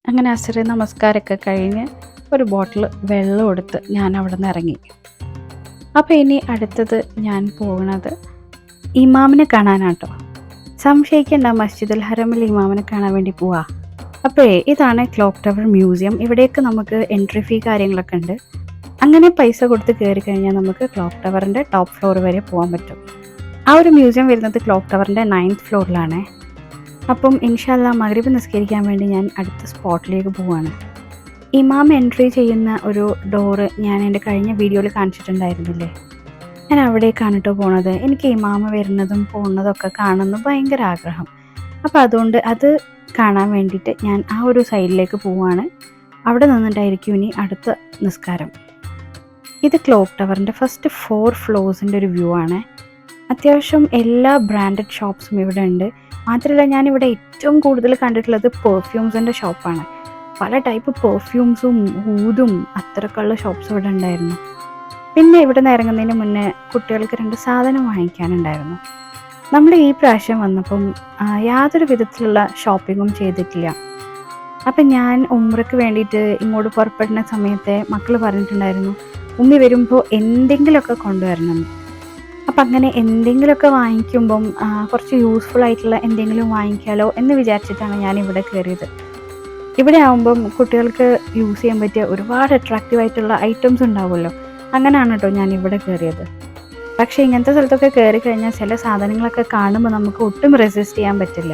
അങ്ങനെ അസറ് നമസ്കാരമൊക്കെ കഴിഞ്ഞ് ഒരു ബോട്ടിൽ വെള്ളം എടുത്ത് ഞാൻ അവിടെ നിന്ന് ഇറങ്ങി. അപ്പോൾ ഇനി അടുത്തത് ഞാൻ പോകുന്നത് ഇമാമിനെ കാണാനാട്ടോ. സംശയിക്കേണ്ട, മസ്ജിദുൽ ഹറമിൽ ഇമാമിനെ കാണാൻ വേണ്ടി പോവാ. അപ്പോഴേ ഇതാണ് ക്ലോക്ക് ടവർ മ്യൂസിയം. ഇവിടേക്ക് നമുക്ക് എൻട്രി ഫീ കാര്യങ്ങളൊക്കെ ഉണ്ട്. അങ്ങനെ പൈസ കൊടുത്ത് കയറി കഴിഞ്ഞാൽ നമുക്ക് ക്ലോക്ക് ടവറിൻ്റെ ടോപ്പ് ഫ്ലോർ വരെ പോകാൻ പറ്റും. ആ ഒരു മ്യൂസിയം വരുന്നത് ക്ലോക്ക് ടവറിൻ്റെ 9th ഫ്ലോറിലാണ്. അപ്പം ഇൻഷാ അല്ലാ മഗ്രിബ് നിസ്കരിക്കാൻ വേണ്ടി ഞാൻ അടുത്ത സ്പോട്ടിലേക്ക് പോവാണ്. ഇമാം എൻട്രി ചെയ്യുന്ന ഒരു ഡോറ് ഞാൻ എൻ്റെ കഴിഞ്ഞ വീഡിയോയിൽ കാണിച്ചിട്ടുണ്ടായിരുന്നില്ലേ, ഞാൻ അവിടേക്കാണ് കേട്ടോ പോണത്. എനിക്ക് ഇമാമ വരുന്നതും പോകുന്നതൊക്കെ കാണുന്നത് ഭയങ്കര ആഗ്രഹം. അപ്പോൾ അതുകൊണ്ട് അത് കാണാൻ വേണ്ടിയിട്ട് ഞാൻ ആ ഒരു സൈഡിലേക്ക് പോവാണ്. അവിടെ നിന്നിട്ടായിരിക്കും ഇനി അടുത്ത നിസ്കാരം. ഇത് ക്ലോക്ക് ടവറിൻ്റെ ഫസ്റ്റ് 4 ഫ്ലോർസിൻ്റെ ഒരു വ്യൂ ആണ്. അത്യാവശ്യം എല്ലാ ബ്രാൻഡഡ് ഷോപ്സും ഇവിടെ ഉണ്ട്. മാത്രമല്ല ഞാനിവിടെ ഏറ്റവും കൂടുതൽ കണ്ടിട്ടുള്ളത് പെർഫ്യൂംസിൻ്റെ ഷോപ്പാണ്. പല ടൈപ്പ് പെർഫ്യൂംസും ഊതും അത്രക്കുള്ള ഷോപ്സ് ഇവിടെ ഉണ്ടായിരുന്നു. പിന്നെ ഇവിടെ നിന്ന് ഇറങ്ങുന്നതിന് മുന്നേ കുട്ടികൾക്ക് 2 സാധനം വാങ്ങിക്കാനുണ്ടായിരുന്നു. നമ്മൾ ഈ പ്രാവശ്യം വന്നപ്പം യാതൊരു വിധത്തിലുള്ള ഷോപ്പിങ്ങും ചെയ്തിട്ടില്ല. അപ്പം ഞാൻ ഉംറയ്ക്ക് വേണ്ടിയിട്ട് ഇങ്ങോട്ട് പുറപ്പെടുന്ന സമയത്തെ മക്കൾ പറഞ്ഞിട്ടുണ്ടായിരുന്നു ഉമ്മി വരുമ്പോൾ എന്തെങ്കിലുമൊക്കെ കൊണ്ടുവരണം. അപ്പം അങ്ങനെ എന്തെങ്കിലുമൊക്കെ വാങ്ങിക്കുമ്പം കുറച്ച് യൂസ്ഫുൾ ആയിട്ടുള്ള എന്തെങ്കിലും വാങ്ങിക്കാലോ എന്ന് വിചാരിച്ചിട്ടാണ് ഞാൻ ഇവിടെ കയറിയത്. ഇവിടെ ആകുമ്പം കുട്ടികൾക്ക് യൂസ് ചെയ്യാൻ പറ്റിയ ഒരുപാട് അട്രാക്റ്റീവ് ആയിട്ടുള്ള ഐറ്റംസ് ഉണ്ടാവുമല്ലോ. അങ്ങനെയാണ് കേട്ടോ ഞാൻ ഇവിടെ കയറിയത്. പക്ഷേ ഇങ്ങനത്തെ സ്ഥലത്തൊക്കെ കയറി കഴിഞ്ഞാൽ ചില സാധനങ്ങളൊക്കെ കാണുമ്പോൾ നമുക്ക് ഒട്ടും റെസിസ്റ്റ് ചെയ്യാൻ പറ്റില്ല.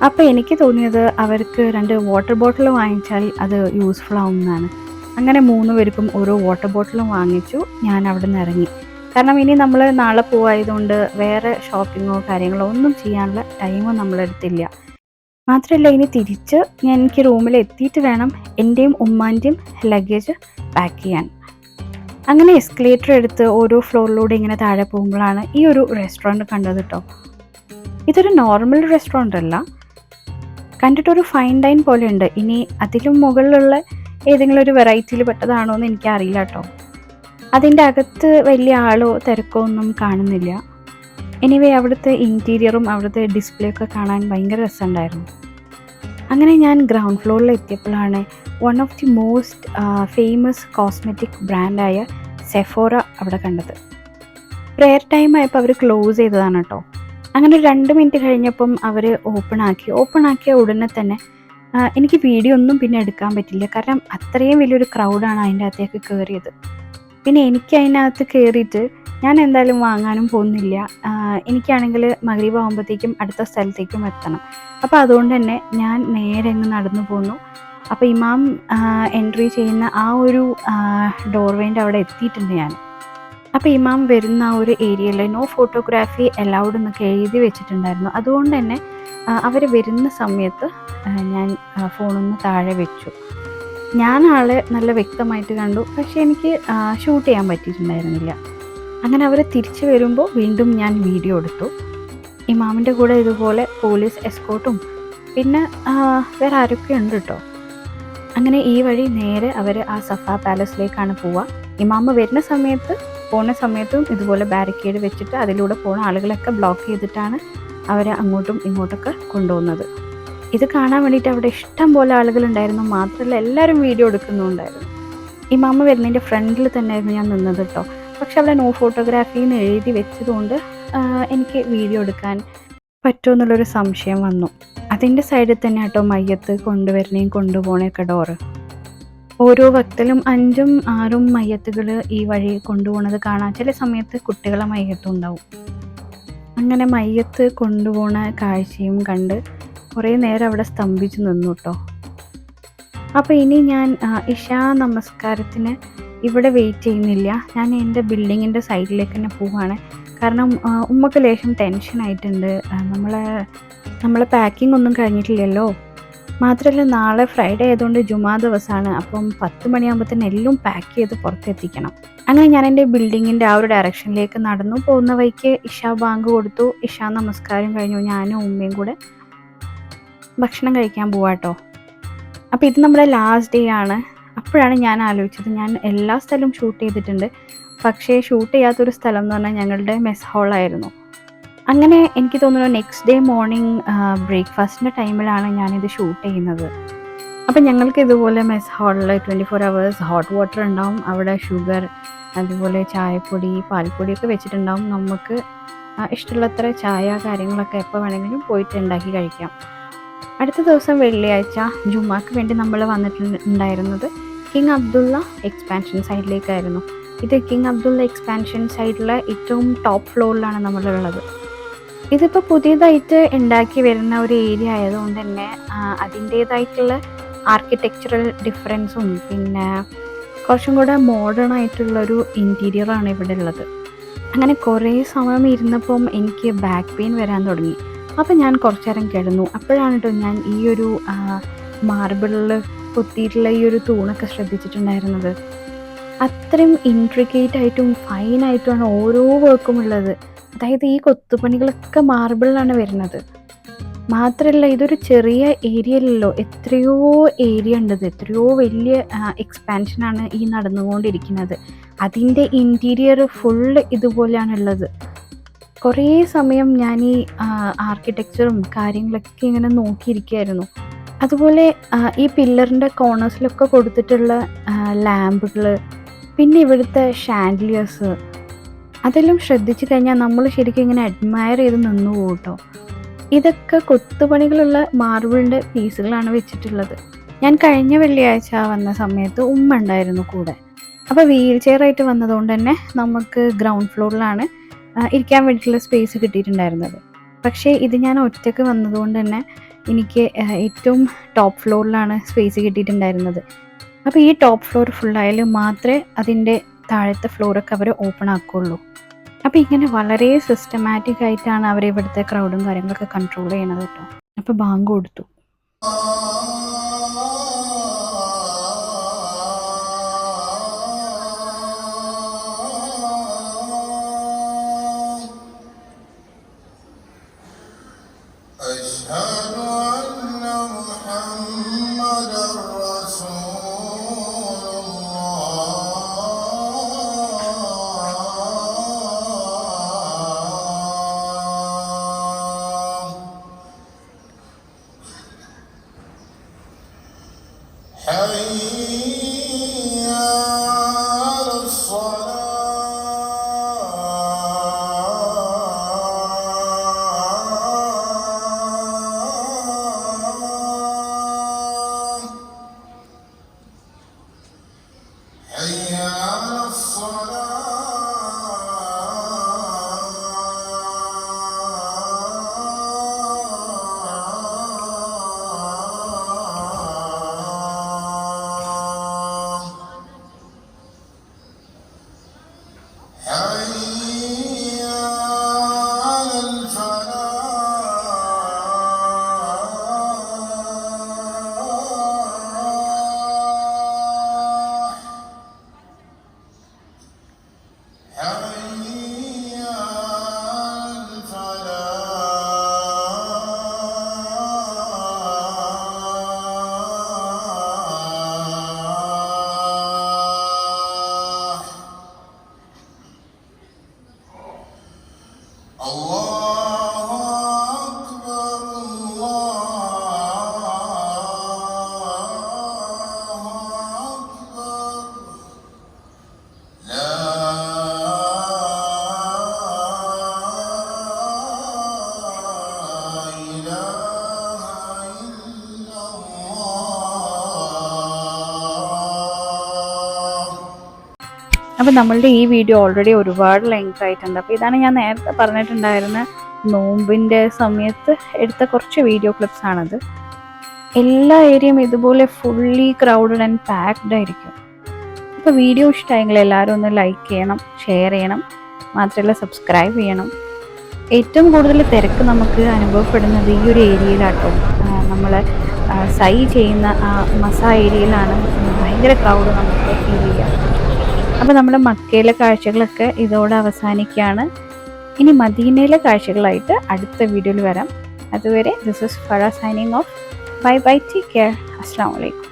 അപ്പോൾ എനിക്ക് തോന്നിയത് അവർക്ക് 2 വാട്ടർ ബോട്ടിൽ വാങ്ങിച്ചാൽ അത് യൂസ്ഫുൾ ആവുന്നതാണ്. അങ്ങനെ 3 പേർക്കും ഓരോ വാട്ടർ ബോട്ടിലും വാങ്ങിച്ചു. ഞാൻ അവിടെ നിന്ന് ഇറങ്ങി. കാരണം ഇനി നമ്മൾ നാളെ പോവായതുകൊണ്ട് വേറെ ഷോപ്പിങ്ങോ കാര്യങ്ങളോ ഒന്നും ചെയ്യാനുള്ള ടൈമോ നമ്മളെടുത്തില്ല. മാത്രമല്ല ഇനി തിരിച്ച് എനിക്ക് റൂമിൽ എത്തിയിട്ട് വേണം എൻ്റെയും ഉമ്മാൻ്റെയും ലഗേജ് പാക്ക് ചെയ്യാൻ. അങ്ങനെ എസ്കലേറ്റർ എടുത്ത് ഓരോ ഫ്ലോറിലൂടെ ഇങ്ങനെ താഴെ പോകുമ്പോഴാണ് ഈ ഒരു റെസ്റ്റോറൻറ്റ് കണ്ടത് കേട്ടോ. ഇതൊരു നോർമൽ റെസ്റ്റോറൻ്റ് അല്ല, കണ്ടിട്ടൊരു ഫൈൻ ഡൈൻ പോലെ ഉണ്ട്. ഇനി അതിലും മുകളിലുള്ള ഏതെങ്കിലും ഒരു വെറൈറ്റിയിൽ പെട്ടതാണോ എന്ന് എനിക്കറിയില്ല കേട്ടോ. അതിൻ്റെ അകത്ത് വലിയ ആളോ തിരക്കോ ഒന്നും കാണുന്നില്ല. എനിവേ അവിടുത്തെ ഇൻറ്റീരിയറും അവിടുത്തെ ഡിസ്പ്ലേ ഒക്കെ കാണാൻ ഭയങ്കര രസമുണ്ടായിരുന്നു. അങ്ങനെ ഞാൻ ഗ്രൗണ്ട് ഫ്ലോറിൽ എത്തിയപ്പോഴാണ് one of the most famous cosmetic ബ്രാൻഡായ സെഫോറ അവിടെ കണ്ടത്. പ്രെയർ ടൈം ആയപ്പോൾ അവർ ക്ലോസ് ചെയ്തതാണ് കേട്ടോ. അങ്ങനെ 2 മിനിറ്റ് കഴിഞ്ഞപ്പം അവർ ഓപ്പൺ ആക്കിയ ഉടനെ തന്നെ എനിക്ക് വീഡിയോ ഒന്നും പിന്നെ എടുക്കാൻ പറ്റില്ല, കാരണം അത്രയും വലിയൊരു ക്രൗഡാണ് അതിൻ്റെ അകത്തേക്ക് കയറിയത്. പിന്നെ എനിക്ക് അതിനകത്ത് കയറിയിട്ട് ഞാൻ എന്തായാലും വാങ്ങാനും പോകുന്നില്ല. എനിക്കാണെങ്കിൽ മഗ്‌രിബ് ആകുമ്പോഴത്തേക്കും അടുത്ത സ്ഥലത്തേക്കും എത്തണം. അപ്പോൾ അതുകൊണ്ട് തന്നെ ഞാൻ നേരെ അങ്ങ് നടന്നു പോന്നു. അപ്പോൾ ഇമാം എൻട്രി ചെയ്യുന്ന ആ ഒരു ഡോർവേൻ്റെ അവിടെ എത്തിയിട്ടുണ്ട് ഞാൻ. അപ്പോൾ ഇമാം വരുന്ന ആ ഒരു ഏരിയയിൽ നോ ഫോട്ടോഗ്രാഫി അലൗഡ് എന്നൊക്കെ എഴുതി വെച്ചിട്ടുണ്ടായിരുന്നു. അതുകൊണ്ട് തന്നെ അവർ വരുന്ന സമയത്ത് ഞാൻ ഫോണൊന്ന് താഴെ വെച്ചു. ഞാൻ ആളെ നല്ല വ്യക്തമായിട്ട് കണ്ടു, പക്ഷേ എനിക്ക് ഷൂട്ട് ചെയ്യാൻ പറ്റിയിട്ടുണ്ടായിരുന്നില്ല. അങ്ങനെ അവർ തിരിച്ചു വരുമ്പോൾ വീണ്ടും ഞാൻ വീഡിയോ എടുത്തു. ഇമാമിൻ്റെ കൂടെ ഇതുപോലെ പോലീസ് എസ്കോർട്ടും പിന്നെ വേറെ ആരൊക്കെ ഉണ്ട് കേട്ടോ. അങ്ങനെ ഈ വഴി നേരെ അവർ ആ സഫ പാലസിലേക്കാണ് പോവുക. ഇമാമ വരുന്ന പോകുന്ന സമയത്തും ഇതുപോലെ ബാരിക്കേഡ് വെച്ചിട്ട് അതിലൂടെ പോകുന്ന ആളുകളൊക്കെ ബ്ലോക്ക് ചെയ്തിട്ടാണ് അവരെ അങ്ങോട്ടും ഇങ്ങോട്ടൊക്കെ കൊണ്ടുപോകുന്നത്. ഇത് കാണാൻ വേണ്ടിയിട്ട് അവിടെ ഇഷ്ടം പോലെ ആളുകളുണ്ടായിരുന്നു. മാത്രമല്ല എല്ലാവരും വീഡിയോ എടുക്കുന്നുണ്ടായിരുന്നു. ഇമാമ വരുന്നതിൻ്റെ ഫ്രണ്ടിൽ തന്നെയായിരുന്നു ഞാൻ നിന്നത് കേട്ടോ. പക്ഷെ അവിടെ നോ ഫോട്ടോഗ്രാഫി എന്ന് എഴുതി വെച്ചതുകൊണ്ട് എനിക്ക് വീഡിയോ എടുക്കാൻ പറ്റുമോ എന്നുള്ളൊരു സംശയം വന്നു. അതിൻ്റെ സൈഡിൽ തന്നെ കേട്ടോ മയ്യത്ത് കൊണ്ടുവരുന്നേയും കൊണ്ടുപോകണേയൊക്കെ ഡോറ്. ഓരോ വക്തിലും 5ഉം 6ഉം മയ്യത്തുകൾ ഈ വഴി കൊണ്ടുപോകുന്നത് കാണാം. ചില സമയത്ത് കുട്ടികളെ മയ്യത്തും ഉണ്ടാവും. അങ്ങനെ മയ്യത്ത് കൊണ്ടുപോകുന്ന കാഴ്ചയും കണ്ട് കുറേ നേരം അവിടെ സ്തംഭിച്ച് നിന്നു കേട്ടോ. അപ്പോൾ ഇനി ഞാൻ ഇശാ നമസ്കാരത്തിന് ഇവിടെ വെയിറ്റ് ചെയ്യുന്നില്ല. ഞാൻ എൻ്റെ ബിൽഡിങ്ങിൻ്റെ സൈഡിലേക്ക് തന്നെ പോവുകയാണ്. കാരണം ഉമ്മക്ക് ലേശം ടെൻഷനായിട്ടുണ്ട്. നമ്മളെ പാക്കിംഗ് ഒന്നും കഴിഞ്ഞിട്ടില്ലല്ലോ. മാത്രമല്ല നാളെ ഫ്രൈഡേ ആയതുകൊണ്ട് ജുമാ ദിവസമാണ്. അപ്പം 10 മണിയാകുമ്പോൾ തന്നെ എല്ലാം പാക്ക് ചെയ്ത് പുറത്തെത്തിക്കണം. അങ്ങനെ ഞാൻ എൻ്റെ ബിൽഡിങ്ങിൻ്റെ ആ ഒരു ഡയറക്ഷനിലേക്ക് നടന്നു പോകുന്ന വഴിക്ക് ഇശാ ബാങ്ക് കൊടുത്തു. ഇശാ നമസ്കാരം കഴിഞ്ഞു. ഞാനും ഉമ്മയും കൂടെ ഭക്ഷണം കഴിക്കാൻ പോവാട്ടോ. അപ്പോൾ ഇത് നമ്മുടെ ലാസ്റ്റ് ഡേ ആണ്. അപ്പോഴാണ് ഞാൻ ആലോചിച്ചത്, ഞാൻ എല്ലാ സ്ഥലവും ഷൂട്ട് ചെയ്തിട്ടുണ്ട്, പക്ഷേ ഷൂട്ട് ചെയ്യാത്തൊരു സ്ഥലം എന്ന് പറഞ്ഞാൽ ഞങ്ങളുടെ മെസ് ഹാളായിരുന്നു. അങ്ങനെ എനിക്ക് തോന്നുന്നു നെക്സ്റ്റ് ഡേ മോർണിംഗ് ബ്രേക്ക്ഫാസ്റ്റിൻ്റെ ടൈമിലാണ് ഞാനിത് ഷൂട്ട് ചെയ്യുന്നത്. അപ്പം ഞങ്ങൾക്ക് ഇതുപോലെ മെസ് ഹാളിൽ 24 hours ഹോട്ട് വാട്ടർ ഉണ്ടാവും. അവിടെ ഷുഗർ, അതുപോലെ ചായപ്പൊടി, പാൽപ്പൊടിയൊക്കെ വെച്ചിട്ടുണ്ടാവും. നമുക്ക് ഇഷ്ടമുള്ളത്ര ചായ കാര്യങ്ങളൊക്കെ എപ്പോൾ വേണമെങ്കിലും പോയിട്ട് ഉണ്ടാക്കി കഴിക്കാം. അടുത്ത ദിവസം വെള്ളിയാഴ്ച ജുമാക്ക് വേണ്ടി നമ്മൾ വന്നിട്ടുണ്ടായിരുന്നത് കിങ് അബ്ദുള്ള എക്സ്പാൻഷൻ സൈഡിലേക്കായിരുന്നു. ഇത് കിങ് അബ്ദുള്ള എക്സ്പാൻഷൻ സൈഡിലെ ഏറ്റവും ടോപ്പ് ഫ്ലോറിലാണ് നമ്മളുള്ളത്. ഇതിപ്പോൾ പുതിയതായിട്ട് ഉണ്ടാക്കി വരുന്ന ഒരു ഏരിയ ആയതുകൊണ്ട് തന്നെ അതിൻ്റേതായിട്ടുള്ള ആർക്കിടെക്ചറൽ ഡിഫറൻസും പിന്നെ കുറച്ചും കൂടെ മോഡേൺ ആയിട്ടുള്ളൊരു ഇൻറ്റീരിയറാണ് ഇവിടെ ഉള്ളത്. അങ്ങനെ കുറേ സമയം ഇരുന്നപ്പം എനിക്ക് ബാക്ക് പെയിൻ വരാൻ തുടങ്ങി. അപ്പോൾ ഞാൻ കുറച്ച് നേരം കിടന്നു. അപ്പോഴാണ് കേട്ടോ ഞാൻ ഈ ഒരു മാർബിളിൽ കൊത്തിയിട്ടുള്ള ഈ ഒരു തൂണൊക്കെ ശ്രദ്ധിച്ചിട്ടുണ്ടായിരുന്നത്. അത്രയും ഇൻട്രിക്കേറ്റ് ആയിട്ടും ഫൈനായിട്ടുമാണ് ഓരോ വർക്കും ഉള്ളത്. അതായത് ഈ കൊത്തുപണികളൊക്കെ മാർബിളിലാണ് വരുന്നത്. മാത്രമല്ല ഇതൊരു ചെറിയ ഏരിയയിലല്ലോ, എത്രയോ ഏരിയ ഉണ്ടത്, എത്രയോ വലിയ എക്സ്പാൻഷനാണ് ഈ നടന്നുകൊണ്ടിരിക്കുന്നത്. അതിൻ്റെ ഇൻറ്റീരിയർ ഫുള്ള് ഇതുപോലെയാണുള്ളത്. കുറേ സമയം ഞാൻ ഈ ആർക്കിടെക്ചറും കാര്യങ്ങളൊക്കെ ഇങ്ങനെ നോക്കിയിരിക്കുകയായിരുന്നു. അതുപോലെ ഈ പില്ലറിൻ്റെ കോർണേഴ്സിലൊക്കെ കൊടുത്തിട്ടുള്ള ലാമ്പുകൾ, പിന്നെ ഇവിടുത്തെ ഷാൻഡലിയേഴ്സ്, അതെല്ലാം ശ്രദ്ധിച്ചു കഴിഞ്ഞാൽ നമ്മൾ ശരിക്കും ഇങ്ങനെ അഡ്മയർ ചെയ്ത് നിന്നു പോകും കേട്ടോ. ഇതൊക്കെ കൊത്തുപണികളുള്ള മാർബിളിൻ്റെ പീസുകളാണ് വെച്ചിട്ടുള്ളത്. ഞാൻ കഴിഞ്ഞ വെള്ളിയാഴ്ച വന്ന സമയത്ത് ഉമ്മ ഉണ്ടായിരുന്നു കൂടെ. അപ്പോൾ വീൽ ചെയറായിട്ട് വന്നതുകൊണ്ട് തന്നെ നമുക്ക് ഗ്രൗണ്ട് ഫ്ലോറിലാണ് ഇരിക്കാൻ വേണ്ടിയിട്ടുള്ള സ്പേസ് കിട്ടിയിട്ടുണ്ടായിരുന്നത്. പക്ഷേ ഇത് ഞാൻ ഒറ്റയ്ക്ക് വന്നതുകൊണ്ട് തന്നെ എനിക്ക് ഏറ്റവും ടോപ്പ് ഫ്ലോറിലാണ് സ്പേസ് കിട്ടിയിട്ടുണ്ടായിരുന്നത്. അപ്പോൾ ഈ ടോപ്പ് ഫ്ലോർ ഫുള്ളായാലും മാത്രമേ അതിൻ്റെ താഴത്തെ ഫ്ലോറൊക്കെ അവർ ഓപ്പൺ ആക്കുകയുള്ളൂ. അപ്പോൾ ഇങ്ങനെ വളരെ സിസ്റ്റമാറ്റിക് ആയിട്ടാണ് അവർ ഇവിടുത്തെ ക്രൗഡും കാര്യങ്ങളൊക്കെ കൺട്രോൾ ചെയ്യണത് കേട്ടോ. അപ്പോൾ ബാങ്ക് കൊടുത്തു. أشهد أن محمدا رسول الله. حي على الصلاة. حي على الصلاة. حي على الفلاح. حي على الفلاح. الله أكبر الله أكبر. لا إله إلا الله. അപ്പോൾ നമ്മളുടെ ഈ വീഡിയോ ഓൾറെഡി ഒരുപാട് ലെങ്ത് ആയിട്ടുണ്ട്. അപ്പോൾ ഇതാണ് ഞാൻ നേരത്തെ പറഞ്ഞിട്ടുണ്ടായിരുന്ന നോമ്പിൻ്റെ സമയത്ത് എടുത്ത കുറച്ച് വീഡിയോ ക്ലിപ്സ് ആണത്. എല്ലാ ഏരിയയും ഇതുപോലെ ഫുള്ളി ക്രൗഡഡ് ആൻഡ് പാക്ഡ് ആയിരിക്കും. അപ്പോൾ വീഡിയോ ഇഷ്ടമായെങ്കിൽ എല്ലാവരും ഒന്ന് ലൈക്ക് ചെയ്യണം, ഷെയർ ചെയ്യണം, മാത്രമല്ല സബ്സ്ക്രൈബ് ചെയ്യണം. ഏറ്റവും കൂടുതൽ തിരക്ക് നമുക്ക് അനുഭവപ്പെടുന്നത് ഈ ഒരു ഏരിയയിലാട്ടോ. നമ്മൾ സൈ ചെയ്യുന്ന ആ മസാ ഏരിയയിലാണ് ഭയങ്കര ക്രൗഡ് നമുക്ക് ഫീൽ ചെയ്യുക. അപ്പോൾ നമ്മുടെ മക്കയിലെ കാഴ്ചകളൊക്കെ ഇതോടെ അവസാനിക്കുകയാണ്. ഇനി മദീനയിലെ കാഴ്ചകളായിട്ട് അടുത്ത വീഡിയോയിൽ വരാം. അതുവരെ this is Farah signing off. Bye bye, take care, അസ്സലാമു അലൈക്കും.